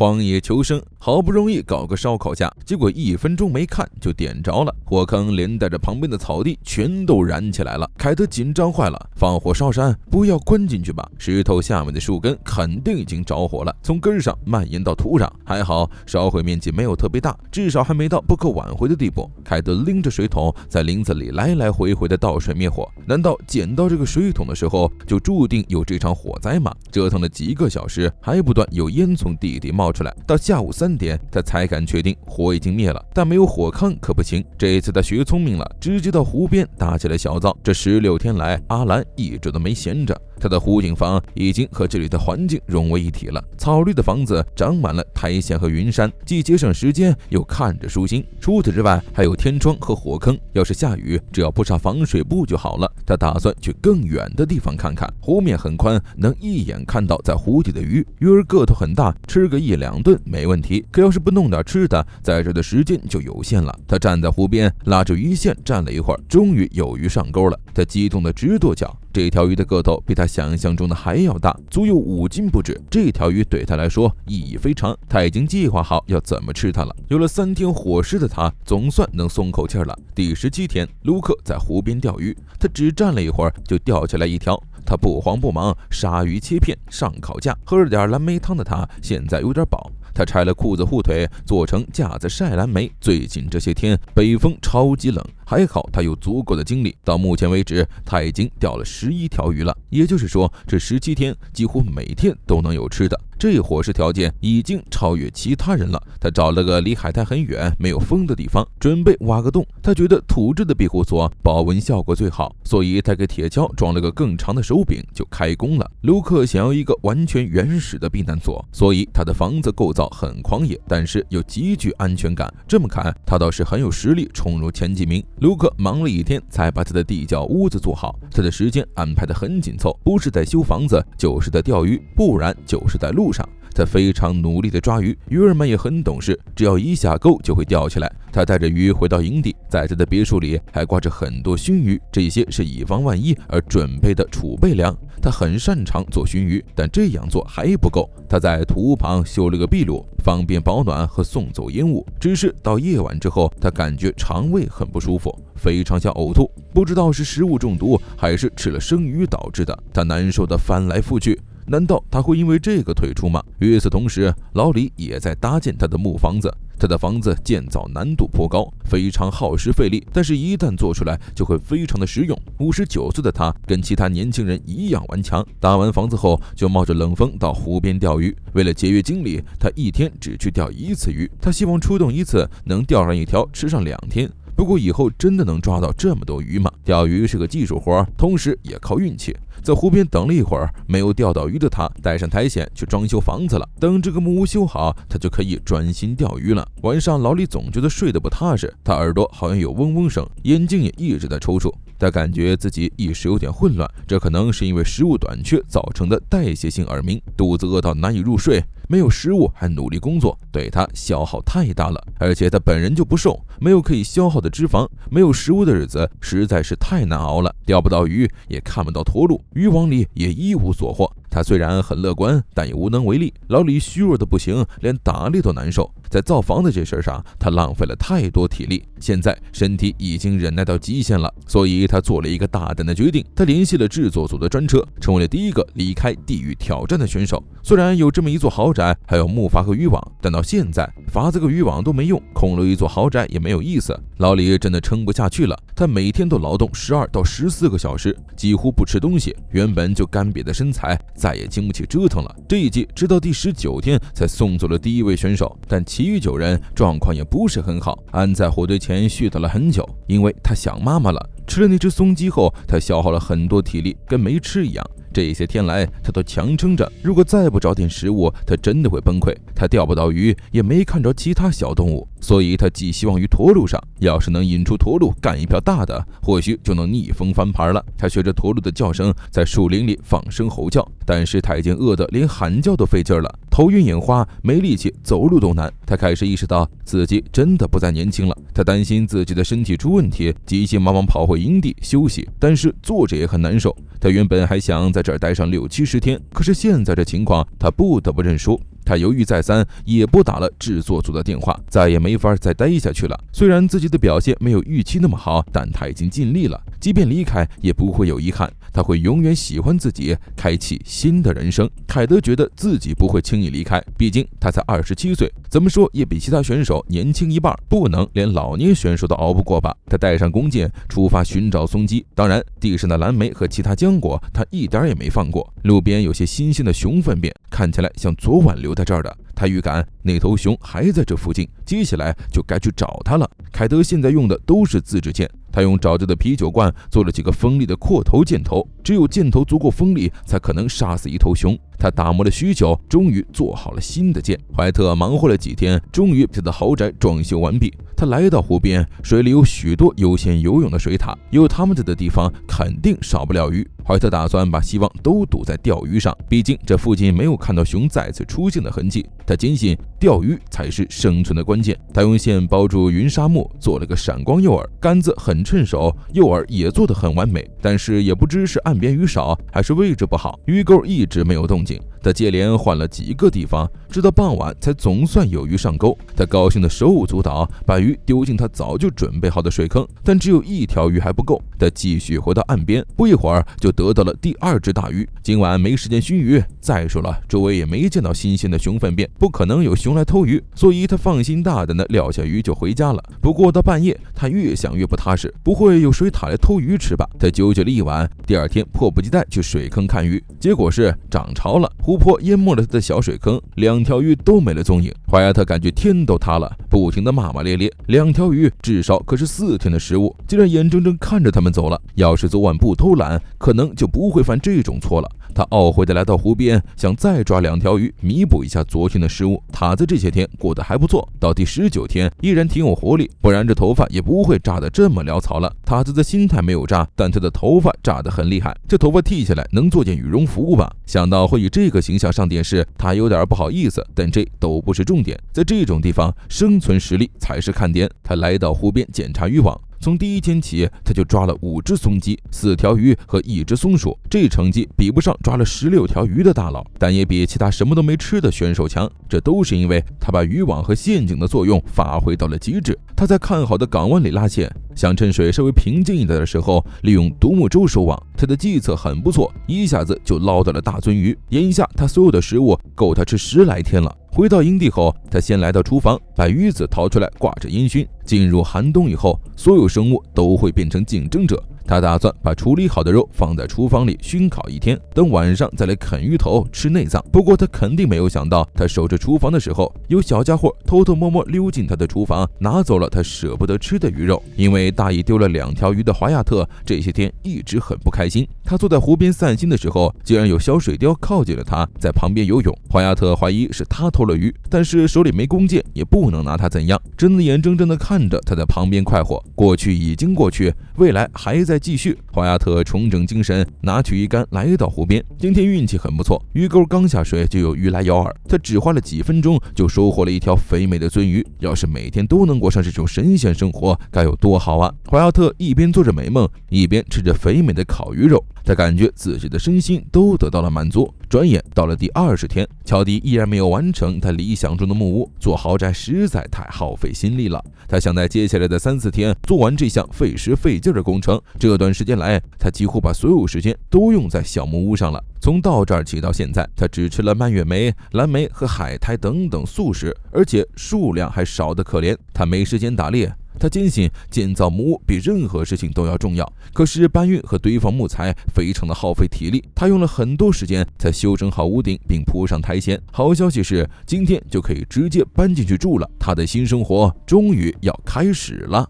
荒野求生，好不容易搞个烧烤架，结果1分钟没看就点着了，火坑连带着旁边的草地全都燃起来了。凯特紧张坏了，放火烧山，不要关进去吧，石头下面的树根肯定已经着火了，从根上蔓延到土壤。还好烧毁面积没有特别大，至少还没到不可挽回的地步。凯特拎着水桶在林子里来来回回的倒水灭火，难道捡到这个水桶的时候就注定有这场火灾吗？折腾了几个小时，还不断有烟从地底冒出来，到下午3点他才敢确定火已经灭了，但没有火坑可不行。这一次他学聪明了，直接到湖边搭起了小灶。这16天来，阿兰一直都没闲着，他的湖景房已经和这里的环境融为一体了。草绿的房子长满了苔藓和云杉，既节省时间又看着舒心。除此之外还有天窗和火坑，要是下雨只要铺上防水布就好了。他打算去更远的地方看看，湖面很宽，能一眼看到在湖底的鱼，鱼儿个头很大，吃个1、2顿没问题，可要是不弄点吃的，在这的时间就有限了。他站在湖边拉着鱼线站了一会儿，终于有鱼上钩了，他激动的直跺脚。这条鱼的个头比他想象中的还要大，足有5斤不止。这条鱼对他来说意义非常，他已经计划好要怎么吃它了。有了3天伙食的他，总算能松口气了。第17天，卢克在湖边钓鱼，他只站了一会儿就钓起来一条。他不慌不忙，杀鱼切片上烤架，喝了点蓝莓汤的他现在有点饱。他拆了裤子护腿，做成架子晒蓝莓。最近这些天北风超级冷，还好他有足够的精力。到目前为止，他已经钓了11条鱼了，也就是说这17天几乎每天都能有吃的。这伙食条件已经超越其他人了。他找了个离海滩很远没有风的地方，准备挖个洞。他觉得土质的庇护所保温效果最好，所以他给铁锹装了个更长的手柄就开工了。卢克想要一个完全原始的避难所，所以他的房子构造很狂野，但是又极具安全感。这么看他倒是很有实力冲入前几名。卢克忙了1天才把他的地窖屋子做好，他的时间安排得很紧凑，不是在修房子就是在钓鱼，不然就是在路上。他非常努力地抓鱼，鱼儿们也很懂事，只要一下钩就会钓起来。他带着鱼回到营地，在他的别墅里还挂着很多熏鱼，这些是以防万一而准备的储备粮。他很擅长做熏鱼，但这样做还不够。他在土屋旁修了个壁炉，方便保暖和送走烟雾。只是到夜晚之后，他感觉肠胃很不舒服，非常想呕吐，不知道是食物中毒还是吃了生鱼导致的。他难受得翻来覆去。难道他会因为这个退出吗？与此同时，老李也在搭建他的木房子。他的房子建造难度颇高，非常耗时费力，但是一旦做出来就会非常的实用。59岁的他跟其他年轻人一样顽强，搭完房子后就冒着冷风到湖边钓鱼。为了节约精力，他1天只去钓1次鱼。他希望出动1次能钓上1条，吃上2天。不过以后真的能抓到这么多鱼吗？钓鱼是个技术活，同时也靠运气。在湖边等了一会儿，没有钓到鱼的他带上苔藓去装修房子了。等这个木屋修好，他就可以专心钓鱼了。晚上老李总觉得睡得不踏实，他耳朵好像有嗡嗡声，眼睛也一直在抽搐。他感觉自己意识有点混乱，这可能是因为食物短缺造成的代谢性耳鸣，肚子饿到难以入睡，没有食物还努力工作，对他消耗太大了。而且他本人就不瘦，没有可以消耗的脂肪，没有食物的日子实在是太难熬了。钓不到鱼，也看不到驼鹿，渔网里也一无所获。他虽然很乐观，但也无能为力。老李虚弱的不行，连打猎都难受。在造房子这事上，他浪费了太多体力，现在身体已经忍耐到极限了，所以他做了一个大胆的决定。他联系了制作组的专车，成为了第一个离开地狱挑战的选手。虽然有这么一座豪宅，还有木筏和渔网，但到现在筏子和渔网都没用，空了一座豪宅也没有意思。老李真的撑不下去了，他每天都劳动12到14个小时，几乎不吃东西，原本就干瘪的身材再也经不起折腾了。这一季直到第19天才送走了第1位选手，但其余9人状况也不是很好，安在火堆前絮叨了很久，因为他想妈妈了。吃了那只松鸡后，他消耗了很多体力，跟没吃一样。这些天来他都强撑着，如果再不找点食物，他真的会崩溃。他钓不到鱼，也没看着其他小动物，所以他寄希望于驼鹿上。要是能引出驼鹿干一票大的，或许就能逆风翻盘了。他学着驼鹿的叫声，在树林里放声吼叫，但是他已经饿得连喊叫都费劲了，头晕眼花，没力气，走路都难。他开始意识到自己真的不再年轻了。他担心自己的身体出问题，急急忙忙跑回营地休息，但是坐着也很难受。他原本还想在这儿待上60、70天，可是现在这情况，他不得不认输。他犹豫再三，也拨打了制作组的电话，再也没法再待下去了。虽然自己的表现没有预期那么好，但他已经尽力了，即便离开也不会有遗憾，他会永远喜欢自己，开启新的人生。凯德觉得自己不会轻易离开，毕竟他才27岁，怎么说也比其他选手年轻一半，不能连老年选手都熬不过吧。他带上弓箭出发寻找松鸡，当然地上的蓝莓和其他浆果他一点也没放过。路边有些新鲜的熊粪便，看起来像昨晚留在这儿的，他预感那头熊还在这附近，接下来就该去找它了。凯德现在用的都是自制箭，他用找着的啤酒罐做了几个锋利的阔头箭头，只有箭头足够锋利，才可能杀死一头熊。他打磨了许久，终于做好了新的箭。怀特忙活了几天，终于把他的豪宅装修完毕。他来到湖边，水里有许多悠闲游泳的水獭，有他们在的地方肯定少不了鱼。怀特打算把希望都赌在钓鱼上，毕竟这附近没有看到熊再次出现的痕迹。他坚信钓鱼才是生存的关键。他用线包住云沙木，做了个闪光诱饵，杆子很趁手，诱饵也做得很完美。但是也不知是岸边鱼少，还是位置不好，鱼钩一直没有动静。他接连换了几个地方，直到傍晚才总算有鱼上钩。他高兴得手舞足蹈，把鱼丢进他早就准备好的水坑，但只有一条鱼还不够。他继续回到岸边，不一会儿就得到了第2只大鱼。今晚没时间熏鱼，再说了，周围也没见到新鲜的熊粪便，不可能有熊来偷鱼，所以他放心大胆地撂下鱼就回家了。不过到半夜，他越想越不踏实，不会有水獭来偷鱼吃吧？他纠结了一晚，第2天迫不及待去水坑看鱼，结果是涨潮了，湖泊淹没了他的小水坑，2条鱼都没了踪影。怀亚特感觉天都塌了，不停地骂骂咧咧。2条鱼至少可是4天的食物，竟然眼睁睁看着他们走了。要是昨晚不偷懒，可能就不会犯这种错了。他懊悔地来到湖边，想再抓2条鱼，弥补一下昨天的失误。塔子这些天过得还不错，到第19天依然挺有活力，不然这头发也不会炸得这么潦草了。塔子的心态没有炸，但他的头发炸得很厉害，这头发剃下来能做件羽绒服吧？想到会以这个形象上电视，他有点不好意思，但这都不是重点。在这种地方，生存实力才是看点。他来到湖边检查渔网，从第1天起，他就抓了5只松鸡、4条鱼和1只松鼠，这成绩比不上抓了16条鱼的大佬，但也比其他什么都没吃的选手强。这都是因为他把渔网和陷阱的作用发挥到了极致。他在看好的港湾里拉线，想趁水稍微平静一点的时候，利用独木舟收网。他的计策很不错，一下子就捞到了大尊鱼。眼下他所有的食物够他吃10来天了。回到营地后，他先来到厨房，把鱼子掏出来挂着烟熏。进入寒冬以后，所有生物都会变成竞争者。他打算把处理好的肉放在厨房里熏烤1天，等晚上再来啃鱼头吃内脏。不过他肯定没有想到，他守着厨房的时候，有小家伙偷偷摸摸溜进他的厨房，拿走了他舍不得吃的鱼肉。因为大意丢了2条鱼的华亚特这些天一直很不开心。他坐在湖边散心的时候，竟然有小水貂靠近了他，在旁边游泳。华亚特怀疑是他偷了鱼，但是手里没弓箭，也不能拿他怎样，只能眼睁睁地看着他在旁边快活。过去已经过去，未来还在继续。华亚特重整精神，拿取鱼竿来到湖边。今天运气很不错，鱼钩刚下水就有鱼来咬饵。他只花了几分钟就收获了1条肥美的鳟鱼。要是每天都能过上这种神仙生活，该有多好啊！华亚特一边做着美梦，一边吃着肥美的烤鱼肉。他感觉自己的身心都得到了满足。转眼到了第20天，乔迪依然没有完成他理想中的木屋。做豪宅实在太耗费心力了，他想在接下来的3、4天做完这项费时费劲的工程。这段时间来，他几乎把所有时间都用在小木屋上了。从到这儿起到现在，他只吃了蔓越莓、蓝莓和海苔等等素食，而且数量还少得可怜。他没时间打猎。他坚信建造木屋比任何事情都要重要，可是搬运和堆放木材非常的耗费体力，他用了很多时间才修整好屋顶并铺上苔藓。好消息是，今天就可以直接搬进去住了，他的新生活终于要开始了。